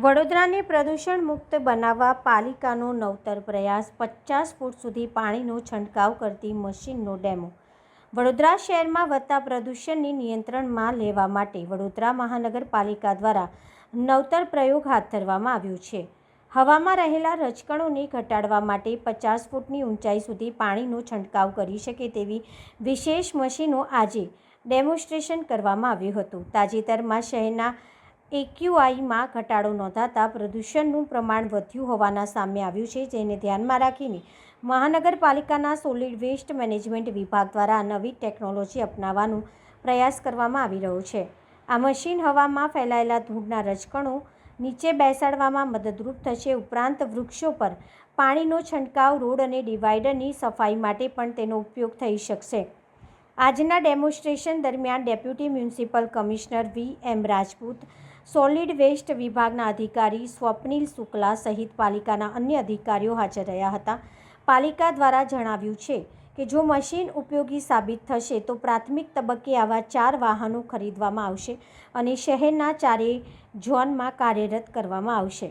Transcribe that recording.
વડોદરાને પ્રદૂષણ મુક્ત બનાવવા પાલિકાનો નવતર પ્રયાસ 50 ફૂટ સુધી પાણીનો છંટકાવ કરતી મશીનનો ડેમો। વડોદરા શહેરમાં વધતા પ્રદૂષણને નિયંત્રણમાં લેવા માટે વડોદરા મહાનગરપાલિકા દ્વારા નવતર પ્રયોગ હાથ ધરવામાં આવ્યો છે। હવામાં રહેલા રજકણોને ઘટાડવા માટે 50 ફૂટની ઊંચાઈ સુધી પાણીનો છંટકાવ કરી શકે તેવી વિશેષ મશીનો આજે ડેમોન્સ્ટ્રેશન કરવામાં આવ્યું હતું। તાજેતરમાં શહેરના AQIમાં ઘટાડો નોંધાતા પ્રદૂષણનું પ્રમાણ વધ્યું હોવાના સામે આવ્યું છે, જેને ધ્યાનમાં રાખીને મહાનગરપાલિકાના સોલિડ વેસ્ટ મેનેજમેન્ટ વિભાગ દ્વારા નવી ટેકનોલોજી અપનાવવાનો પ્રયાસ કરવામાં આવી રહ્યો છે। આ મશીન હવામાં ફેલાયેલા ધૂળના રજકણો નીચે બેસાડવામાં મદદરૂપ થશે। ઉપરાંત વૃક્ષો પર પાણીનો છંટકાવ, રોડ અને ડિવાઈડરની સફાઈ માટે પણ તેનો ઉપયોગ થઈ શકશે। આજના ડેમોન્સ્ટ્રેશન દરમિયાન deputy municipal commissioner VM Rajput, solid waste વિભાગના અધિકારી સ્વપ્નિલ શુક્લા સહિત પાલિકાના અન્ય અધિકારીઓ હાજર રહ્યા હતા। પાલિકા દ્વારા જણાવ્યું છે કે જો મશીન ઉપયોગી સાબિત થશે તો પ્રાથમિક તબક્કે આવા 4 વાહનો ખરીદવામાં આવશે અને શહેરના ચારેય ઝોનમાં કાર્યરત કરવામાં આવશે।